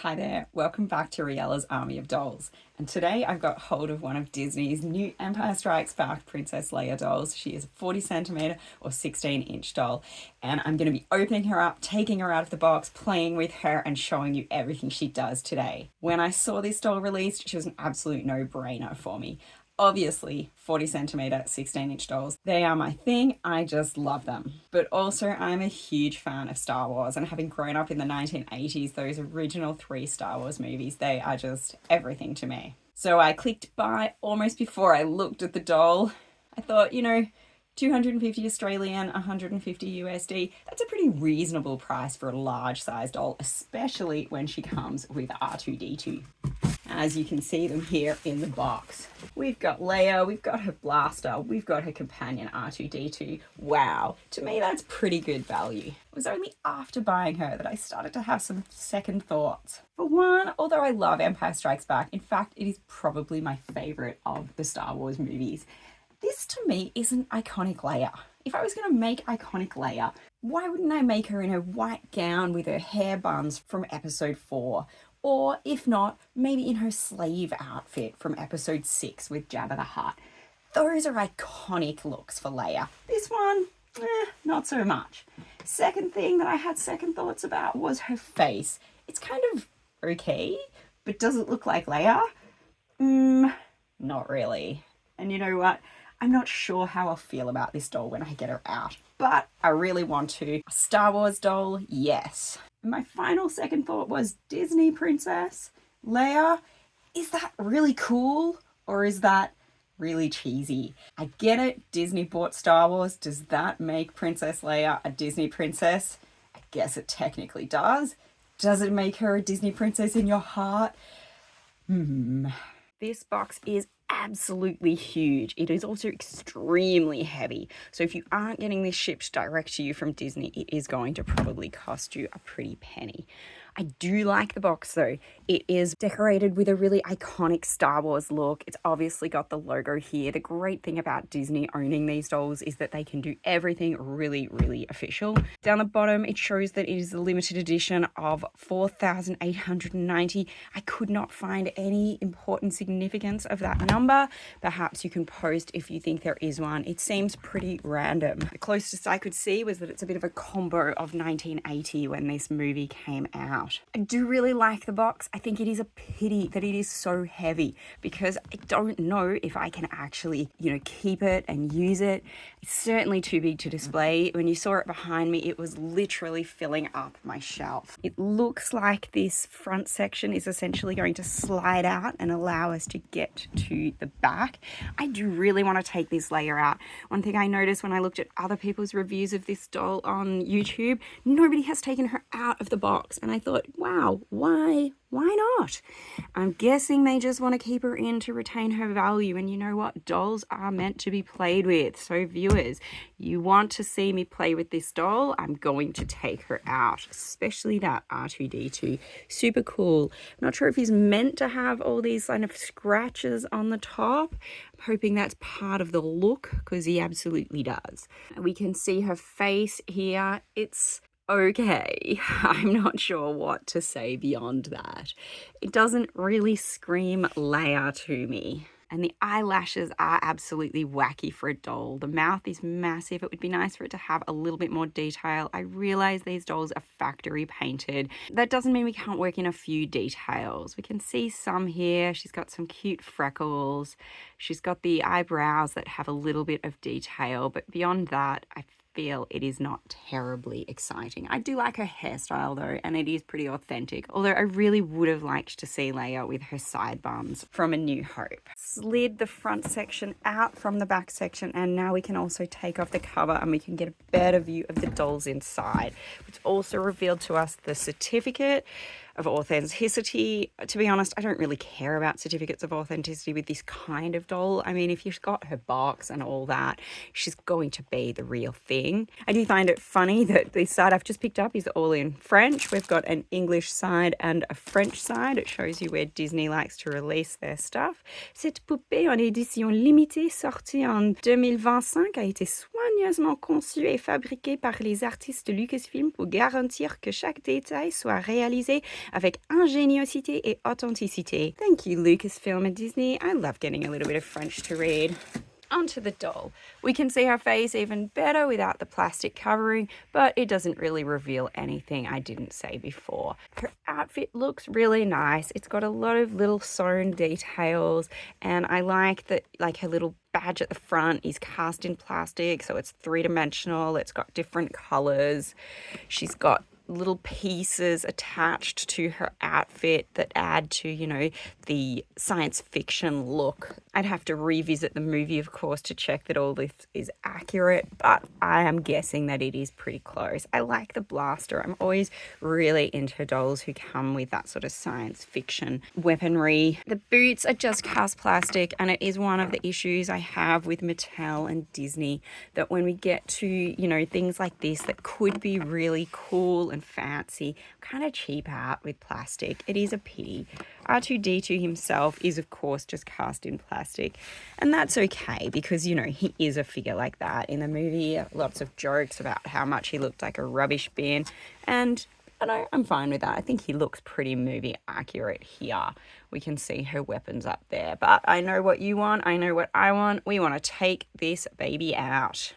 Hi there, welcome back to Riella's Army of Dolls. And today I've got hold of one of Disney's new Empire Strikes Back Princess Leia dolls. She is a 40 centimeter or 16-inch doll. And I'm going to be opening her up, taking her out of the box, playing with her, and showing you everything she does today. When I saw this doll released, she was an absolute no-brainer for me. Obviously, 40 centimeter, 16-inch dolls, they are my thing. I just love them. But also, I'm a huge fan of Star Wars, and having grown up in the 1980s, those original 3 Star Wars movies, they are just everything to me. So I clicked buy almost before I looked at the doll. I thought, 250 Australian, 150 USD, that's a pretty reasonable price for a large size doll, especially when she comes with R2-D2. As you can see them here in the box. We've got Leia, we've got her blaster, we've got her companion R2-D2. Wow, to me that's pretty good value. It was only after buying her that I started to have some second thoughts. For one, although I love Empire Strikes Back, in fact it is probably my favourite of the Star Wars movies, this to me isn't iconic Leia. If I was going to make iconic Leia, why wouldn't I make her in a white gown with her hair buns from episode 4? Or if not, maybe in her slave outfit from episode 6 with Jabba the Hutt. Those are iconic looks for Leia. This one, not so much. Second thing that I had second thoughts about was her face. It's kind of okay, but does it look like Leia? Not really. And you know what? I'm not sure how I'll feel about this doll when I get her out, but I really want to. A Star Wars doll, yes. My final second thought was Disney Princess Leia. Is that really cool or is that really cheesy? I get it, Disney bought Star Wars. Does that make Princess Leia a Disney princess? I guess it technically does. Does it make her a Disney princess in your heart? This box is absolutely huge. It is also extremely heavy. So if you aren't getting this shipped direct to you from Disney, it is going to probably cost you a pretty penny. I do like the box though. It is decorated with a really iconic Star Wars look. It's obviously got the logo here. The great thing about Disney owning these dolls is that they can do everything really, really official. Down the bottom, it shows that it is a limited edition of 4,890. I could not find any important significance of that number. Perhaps you can post if you think there is one. It seems pretty random. The closest I could see was that it's a bit of a combo of 1980 when this movie came out. I do really like the box. I think it is a pity that it is so heavy because I don't know if I can actually, keep it and use it. It's certainly too big to display. When you saw it behind me, it was literally filling up my shelf. It looks like this front section is essentially going to slide out and allow us to get to the back. I do really want to take this Leia out. One thing I noticed when I looked at other people's reviews of this doll on YouTube, nobody has taken her out of the box. And I thought, wow, why not? I'm guessing they just want to keep her in to retain her value. And you know what? Dolls are meant to be played with. So viewers, you want to see me play with this doll, I'm going to take her out, especially that R2-D2. Super cool. I'm not sure if he's meant to have all these kind of scratches on the top. I'm hoping that's part of the look because he absolutely does. We can see her face here. It's okay. I'm not sure what to say beyond that. It doesn't really scream Leia to me. And the eyelashes are absolutely wacky for a doll. The mouth is massive. It would be nice for it to have a little bit more detail. I realize these dolls are factory painted. That doesn't mean we can't work in a few details. We can see some here. She's got some cute freckles. She's got the eyebrows that have a little bit of detail. But beyond that, I feel it is not terribly exciting. I do like her hairstyle though, and it is pretty authentic, although I really would have liked to see Leia with her side buns from A New Hope. Slid the front section out from the back section, and now we can also take off the cover and we can get a better view of the dolls inside, which also revealed to us the certificate of authenticity. To be honest, I don't really care about certificates of authenticity with this kind of doll. I mean, if you've got her box and all that, she's going to be the real thing. I do find it funny that the side I've just picked up is all in French. We've got an English side and a French side. It shows you where Disney likes to release their stuff. Cette poupée en édition limitée sortie en 2025 a été soigneusement conçue et fabriquée par les artistes de Lucasfilm pour garantir que chaque détail soit réalisé avec ingéniosité et authenticité. Thank you, Lucasfilm and Disney. I love getting a little bit of French to read. Onto the doll. We can see her face even better without the plastic covering, but it doesn't really reveal anything I didn't say before. Her outfit looks really nice. It's got a lot of little sewn details, and I like that, like, her little badge at the front is cast in plastic, so it's three-dimensional. It's got different colors. She's got little pieces attached to her outfit that add to, you know, the science fiction look. I'd have to revisit the movie, of course, to check that all this is accurate, but I am guessing that it is pretty close. I like the blaster. I'm always really into dolls who come with that sort of science fiction weaponry. The boots are just cast plastic, and it is one of the issues I have with Mattel and Disney, that when we get to, you know, things like this that could be really cool and fancy, kind of cheap out with plastic. It is a pity. R2-D2 himself is, of course, just cast in plastic, and that's okay because, you know, he is a figure like that in the movie. Lots of jokes about how much he looked like a rubbish bin, and I'm fine with that. I think he looks pretty movie accurate here. We can see her weapons up there, but I know what you want. I know what I want. We want to take this baby out.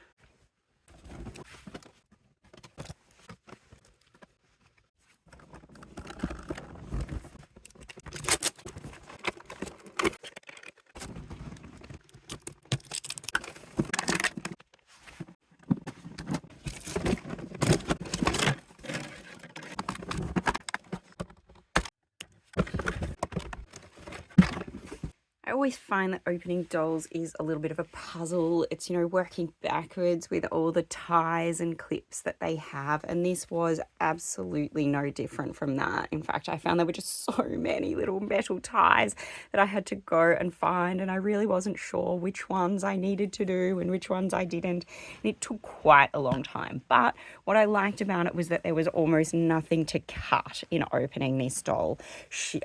I always find that opening dolls is a little bit of a puzzle. It's, you know, working backwards with all the ties and clips that they have, and this was absolutely no different from that. In fact, I found there were just so many little metal ties that I had to go and find, and I really wasn't sure which ones I needed to do and which ones I didn't, and it took quite a long time. But what I liked about it was that there was almost nothing to cut in opening this doll.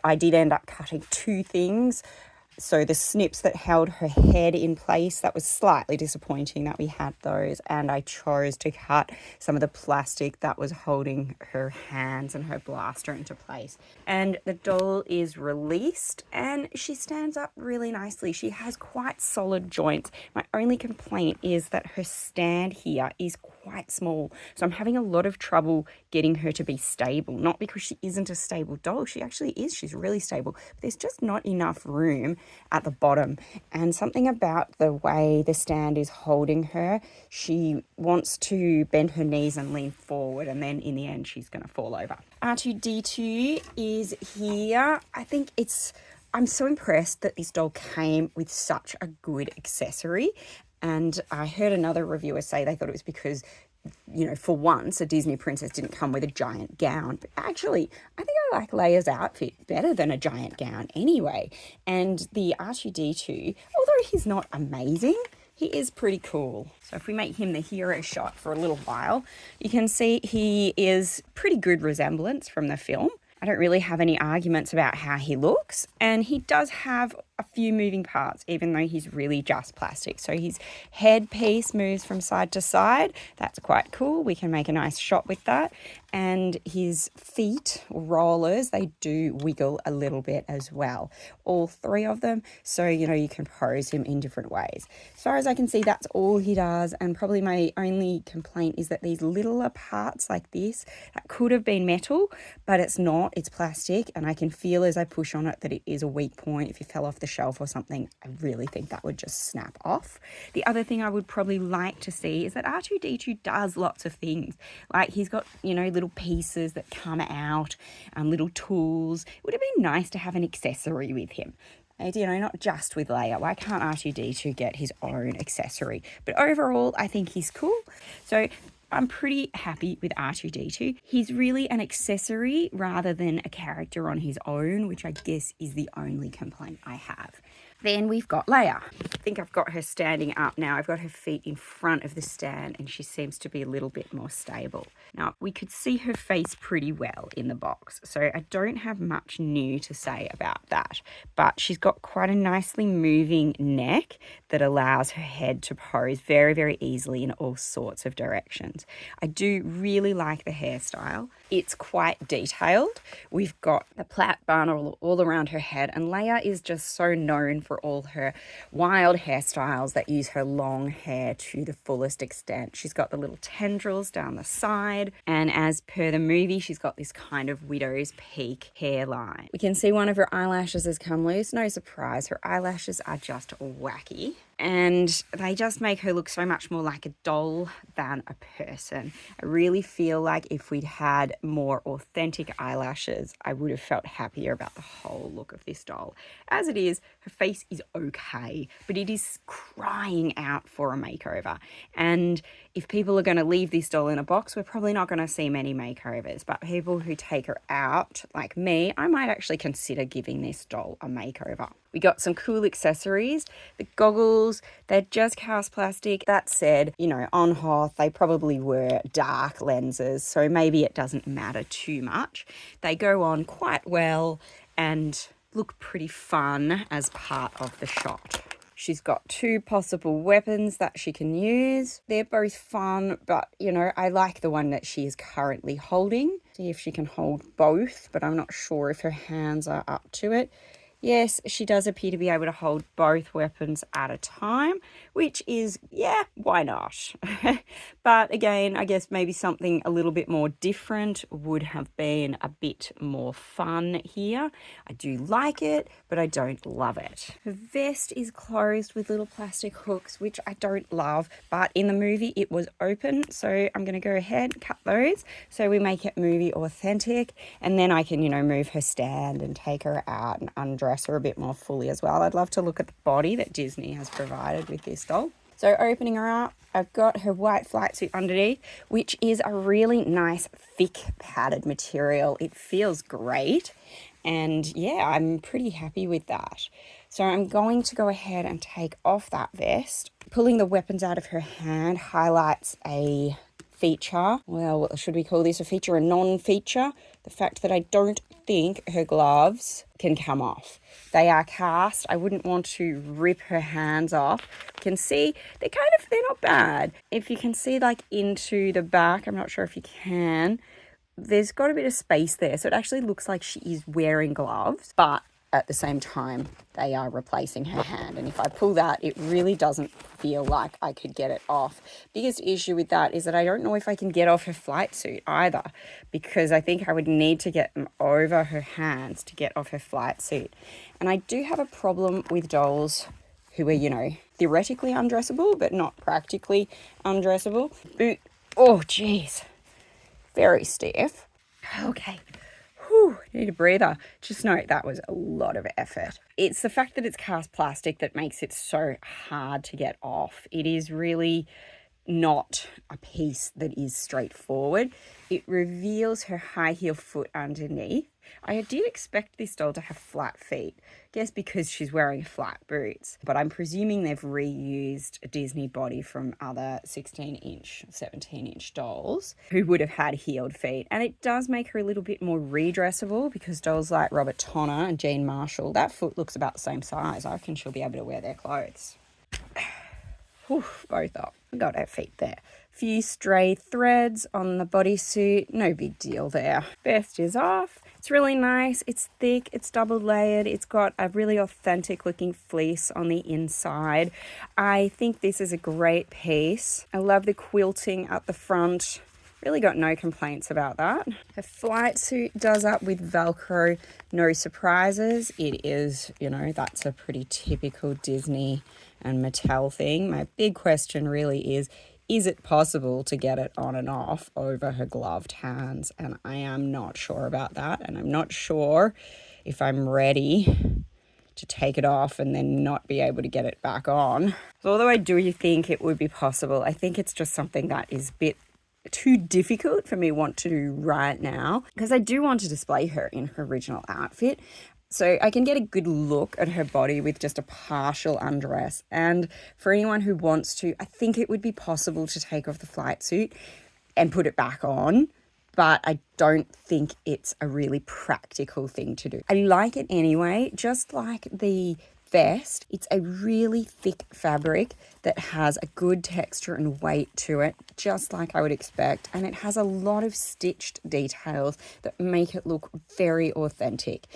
I did end up cutting two things. So the snips that held her head in place, that was slightly disappointing that we had those, and I chose to cut some of the plastic that was holding her hands and her blaster into place. And the doll is released and she stands up really nicely. She has quite solid joints. My only complaint is that her stand here is quite small, so I'm having a lot of trouble getting her to be stable. Not because she isn't a stable doll, she actually is. She's really stable, but there's just not enough room at the bottom, and something about the way the stand is holding her, she wants to bend her knees and lean forward, and then in the end she's going to fall over. R2-D2 is here. I'm so impressed that this doll came with such a good accessory, and I heard another reviewer say they thought it was because, you know, for once a Disney princess didn't come with a giant gown. But actually, I think I like Leia's outfit better than a giant gown anyway. And the R2-D2, although he's not amazing, he is pretty cool. So if we make him the hero shot for a little while, you can see he is pretty good resemblance from the film. I don't really have any arguments about how he looks, and he does have a few moving parts, even though he's really just plastic. So his headpiece moves from side to side. That's quite cool. We can make a nice shot with that. And his feet, or rollers, they do wiggle a little bit as well. All three of them. So, you know, you can pose him in different ways. As far as I can see, that's all he does. And probably my only complaint is that these littler parts like this, that could have been metal, but it's not. It's plastic. And I can feel as I push on it that it is a weak point. If you fell off the shelf or something, I really think that would just snap off. The other thing I would probably like to see is that R2-D2 does lots of things. Like, he's got, you know, little pieces that come out, little tools. It would have been nice to have an accessory with him. You know, not just with Leia. Why can't R2-D2 get his own accessory? But overall, I think he's cool. So I'm pretty happy with R2-D2. He's really an accessory rather than a character on his own, which I guess is the only complaint I have. Then we've got Leia. I think I've got her standing up now. I've got her feet in front of the stand and she seems to be a little bit more stable. Now, we could see her face pretty well in the box, so I don't have much new to say about that. But she's got quite a nicely moving neck that allows her head to pose very, very easily in all sorts of directions. I do really like the hairstyle. It's quite detailed. We've got the plait bun all around her head, and Leia is just so known for all her wild hairstyles that use her long hair to the fullest extent. She's got the little tendrils down the side, and as per the movie, she's got this kind of widow's peak hairline. We can see one of her eyelashes has come loose. No surprise, her eyelashes are just wacky, and they just make her look so much more like a doll than a person. I really feel like if we'd had more authentic eyelashes, I would have felt happier about the whole look of this doll. As it is, her face is okay, but it is crying out for a makeover. And if people are going to leave this doll in a box, we're probably not going to see many makeovers. But people who take her out, like me, I might actually consider giving this doll a makeover. We got some cool accessories. The goggles, they're just cast plastic. That said, you know, on Hoth, they probably were dark lenses, so maybe it doesn't matter too much. They go on quite well and look pretty fun as part of the shot. She's got 2 possible weapons that she can use. They're both fun, but, you know, I like the one that she is currently holding. See if she can hold both, but I'm not sure if her hands are up to it. Yes, she does appear to be able to hold both weapons at a time, which is, yeah, why not? But again, I guess maybe something a little bit more different would have been a bit more fun here. I do like it, but I don't love it. Her vest is closed with little plastic hooks, which I don't love, but in the movie it was open, so I'm going to go ahead and cut those so we make it movie authentic, and then I can, you know, move her stand and take her out and undress her a bit more fully as well. I'd love to look at the body that Disney has provided with this doll. So opening her up, I've got her white flight suit underneath, which is a really nice thick padded material. It feels great, and yeah, I'm pretty happy with that. So I'm going to go ahead and take off that vest. Pulling the weapons out of her hand highlights a feature. Well, should we call this a feature or a non-feature? The fact that I don't think her gloves can come off. They are cast. I wouldn't want to rip her hands off. You can see they're not bad. If you can see like into the back, I'm not sure if you can, there's got a bit of space there. So it actually looks like she is wearing gloves, but at the same time, they are replacing her hand. And if I pull that, it really doesn't feel like I could get it off. Biggest issue with that is that I don't know if I can get off her flight suit either, because I think I would need to get them over her hands to get off her flight suit. And I do have a problem with dolls who are, you know, theoretically undressable, but not practically undressable. Boot, oh geez, very stiff. Okay. Whew, need a breather. Just note that was a lot of effort. It's the fact that it's cast plastic that makes it so hard to get off. It is really not a piece that is straightforward. It reveals her high heel foot underneath. I did expect this doll to have flat feet, I guess because she's wearing flat boots, but I'm presuming they've reused a Disney body from other 16-inch, 17-inch dolls who would have had heeled feet. And it does make her a little bit more redressable, because dolls like Robert Tonner and Jean Marshall, that foot looks about the same size. I reckon she'll be able to wear their clothes. Whew, both up. Got her feet there. Few stray threads on the bodysuit. No big deal there. Vest is off. It's really nice. It's thick. It's double layered. It's got a really authentic looking fleece on the inside. I think this is a great piece. I love the quilting at the front. Really got no complaints about that. Her flight suit does up with Velcro. No surprises. It is, you know, that's a pretty typical Disney and Mattel thing. My big question really is it possible to get it on and off over her gloved hands? And I am not sure about that. And I'm not sure if I'm ready to take it off and then not be able to get it back on. So although I do think it would be possible, I think it's just something that is a bit too difficult for me to want to do right now, because I do want to display her in her original outfit. So I can get a good look at her body with just a partial undress. And for anyone who wants to, I think it would be possible to take off the flight suit and put it back on. But I don't think it's a really practical thing to do. I like it anyway, just like the vest. It's a really thick fabric that has a good texture and weight to it, just like I would expect. And it has a lot of stitched details that make it look very authentic.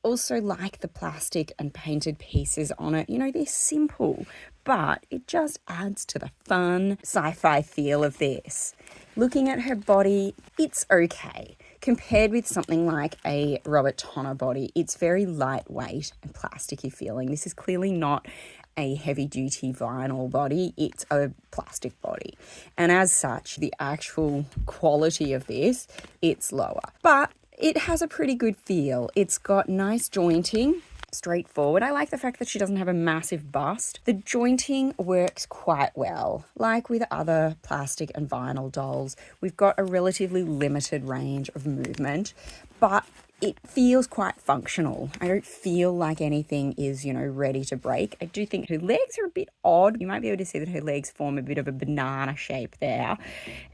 Also like the plastic and painted pieces on it. You know, they're simple, but it just adds to the fun sci-fi feel of this. Looking at her body, it's okay. Compared with something like a Robert Tonner body, it's very lightweight and plasticky feeling. This is clearly not a heavy-duty vinyl body, it's a plastic body. And as such, the actual quality of this, it's lower. But it has a pretty good feel. It's got nice jointing, straightforward. I like the fact that she doesn't have a massive bust. The jointing works quite well. Like with other plastic and vinyl dolls, we've got a relatively limited range of movement, but it feels quite functional. I don't feel like anything is, you know, ready to break. I do think her legs are a bit odd. You might be able to see that her legs form a bit of a banana shape there.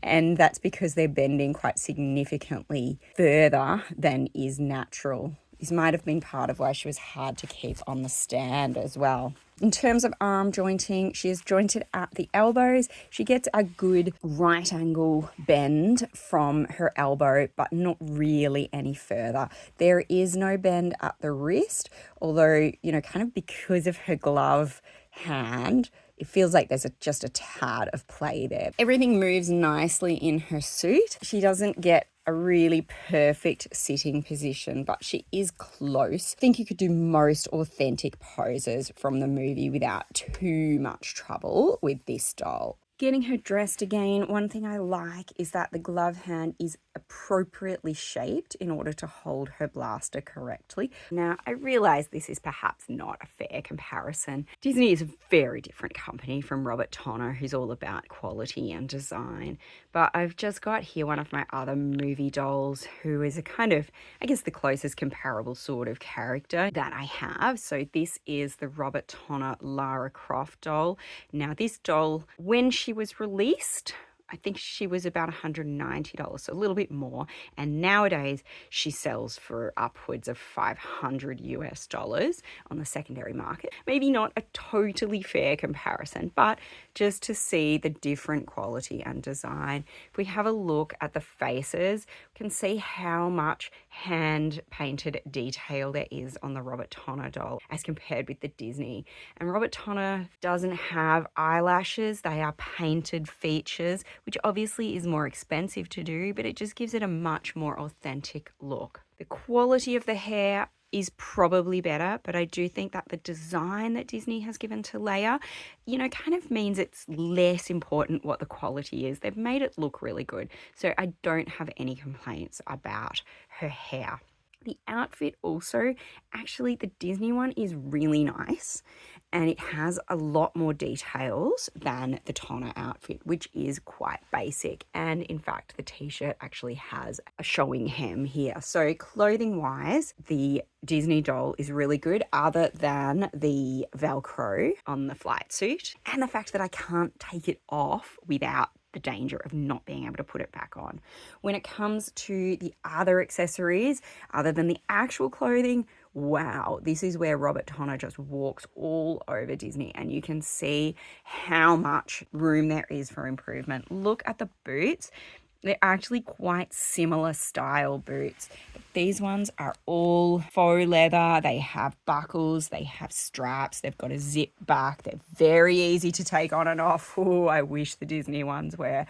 And that's because they're bending quite significantly further than is natural. This might have been part of why she was hard to keep on the stand as well. In terms of arm jointing, she is jointed at the elbows. She gets a good right angle bend from her elbow, but not really any further. There is no bend at the wrist, although, you know, kind of because of her glove hand, it feels like there's just a tad of play there. Everything moves nicely in her suit. She doesn't get a really perfect sitting position, but she is close. I think you could do most authentic poses from the movie without too much trouble with this doll. Getting her dressed again, one thing I like is that the glove hand is appropriately shaped in order to hold her blaster correctly. Now, I realize this is perhaps not a fair comparison. Disney is a very different company from Robert Tonner, who's all about quality and design. But I've just got here one of my other movie dolls who is a kind of, I guess, the closest comparable sort of character that I have. So this is the Robert Tonner Lara Croft doll. Now, this doll, when she was released, I think she was about $190, so a little bit more. And nowadays she sells for upwards of $500 on the secondary market. Maybe not a totally fair comparison, but just to see the different quality and design. If we have a look at the faces, we can see how much hand painted detail there is on the Robert Tonner doll as compared with the Disney. And Robert Tonner doesn't have eyelashes, they are painted features, which obviously is more expensive to do, but it just gives it a much more authentic look. The quality of the hair is probably better, but I do think that the design that Disney has given to Leia, you know, kind of means it's less important what the quality is. They've made it look really good, so I don't have any complaints about her hair. The outfit also, actually the Disney one is really nice and it has a lot more details than the Tonner outfit, which is quite basic. And in fact, the t-shirt actually has a showing hem here. So clothing wise, the Disney doll is really good other than the Velcro on the flight suit and the fact that I can't take it off without the danger of not being able to put it back on. When it comes to the other accessories, other than the actual clothing, wow, this is where Robert Tonner just walks all over Disney and you can see how much room there is for improvement. Look at the boots. They're actually quite similar style boots. But these ones are all faux leather. They have buckles, they have straps, they've got a zip back. They're very easy to take on and off. Oh, I wish the Disney ones were.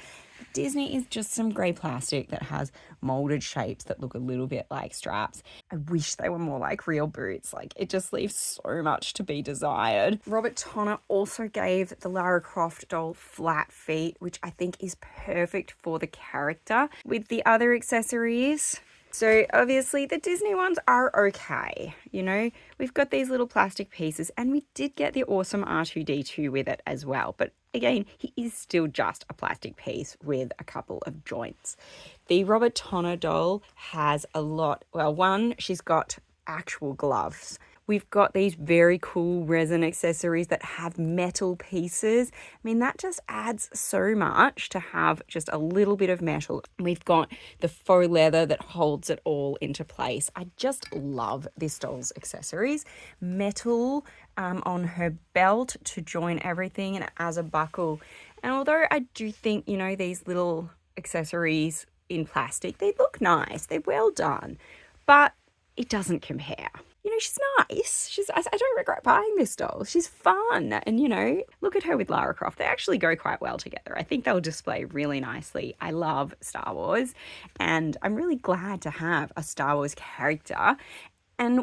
Disney is just some grey plastic that has molded shapes that look a little bit like straps. I wish they were more like real boots. Like, it just leaves so much to be desired. Robert Tonner also gave the Lara Croft doll flat feet, which I think is perfect for the character. With the other accessories, so obviously the Disney ones are okay. You know, we've got these little plastic pieces and we did get the awesome R2-D2 with it as well. But again, he is still just a plastic piece with a couple of joints. The Robert Tonner doll has a lot. Well, one, she's got actual gloves. We've got these very cool resin accessories that have metal pieces. I mean, that just adds so much to have just a little bit of metal. We've got the faux leather that holds it all into place. I just love this doll's accessories. Metal on her belt to join everything and as a buckle. And although I do think, you know, these little accessories in plastic, they look nice, they're well done, but it doesn't compare. You know, she's nice. I don't regret buying this doll. She's fun. And, you know, look at her with Lara Croft. They actually go quite well together. I think they'll display really nicely. I love Star Wars, and I'm really glad to have a Star Wars character. And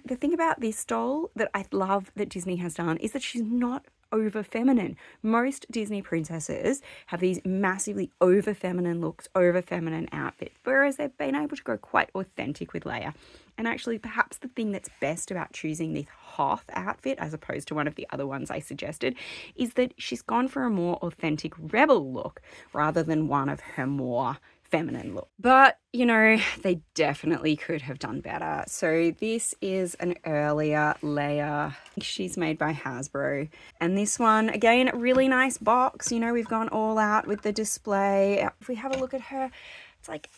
the thing about this doll that I love that Disney has done is that she's not over feminine. Most Disney princesses have these massively over feminine looks, over feminine outfits, whereas they've been able to go quite authentic with Leia. And actually, perhaps the thing that's best about choosing this Hoth outfit as opposed to one of the other ones I suggested is that she's gone for a more authentic rebel look rather than one of her more feminine look. But, you know, they definitely could have done better. So this is an earlier Leia. She's made by Hasbro. And this one, again, really nice box. You know, we've gone all out with the display. If we have a look at her, it's like,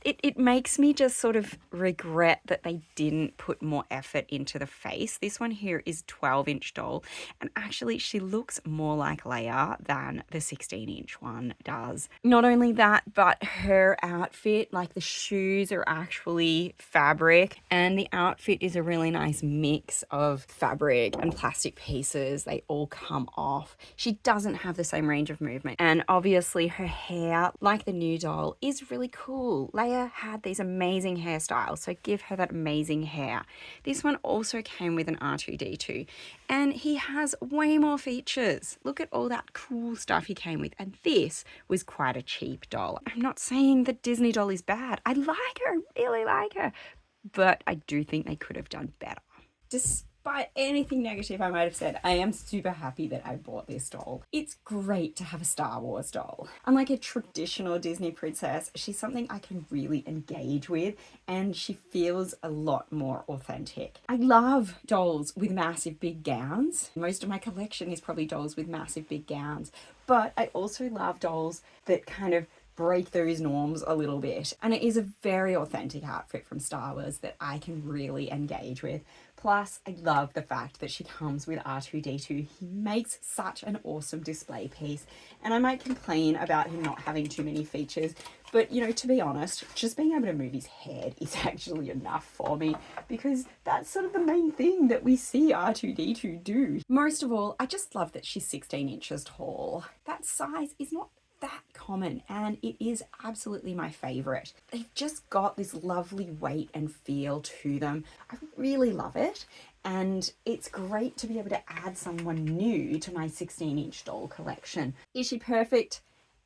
it makes me just sort of regret that they didn't put more effort into the face. This one here is 12-inch doll, and actually she looks more like Leia than the 16-inch one does. Not only that, but her outfit, like the shoes are actually fabric, and the outfit is a really nice mix of fabric and plastic pieces. They all come off. She doesn't have the same range of movement, and obviously her hair, like the new doll, is really cool. Leia had these amazing hairstyles, so give her that amazing hair. This one also came with an R2-D2, and he has way more features. Look at all that cool stuff he came with, and this was quite a cheap doll. I'm not saying that Disney doll is bad. I like her, really like her, but I do think they could have done better. Despite anything negative I might have said, I am super happy that I bought this doll. It's great to have a Star Wars doll. Unlike a traditional Disney princess, she's something I can really engage with, and she feels a lot more authentic. I love dolls with massive big gowns. Most of my collection is probably dolls with massive big gowns, but I also love dolls that kind of break those norms a little bit. And it is a very authentic outfit from Star Wars that I can really engage with. Plus, I love the fact that she comes with R2-D2. He makes such an awesome display piece. And I might complain about him not having too many features, but, you know, to be honest, just being able to move his head is actually enough for me, because that's sort of the main thing that we see R2-D2 do. Most of all, I just love that she's 16 inches tall. That size is not that common, and it is absolutely my favorite. They've just got this lovely weight and feel to them. I really love it, and it's great to be able to add someone new to my 16-inch doll collection. Is she perfect?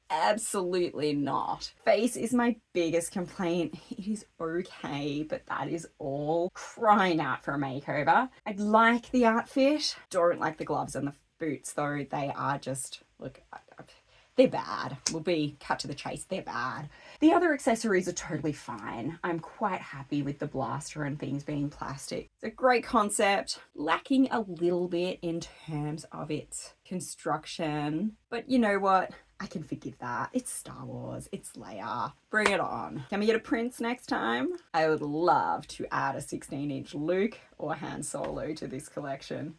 Absolutely not. Face is my biggest complaint. It is okay, but that is all. Crying out for a makeover. I like the outfit. Don't like the gloves and the boots, though. They are just, look, they're bad. We'll be cut to the chase. They're bad. The other accessories are totally fine. I'm quite happy with the blaster and things being plastic. It's a great concept, lacking a little bit in terms of its construction. But you know what? I can forgive that. It's Star Wars. It's Leia. Bring it on. Can we get a Prince next time? I would love to add a 16-inch Luke or Han Solo to this collection.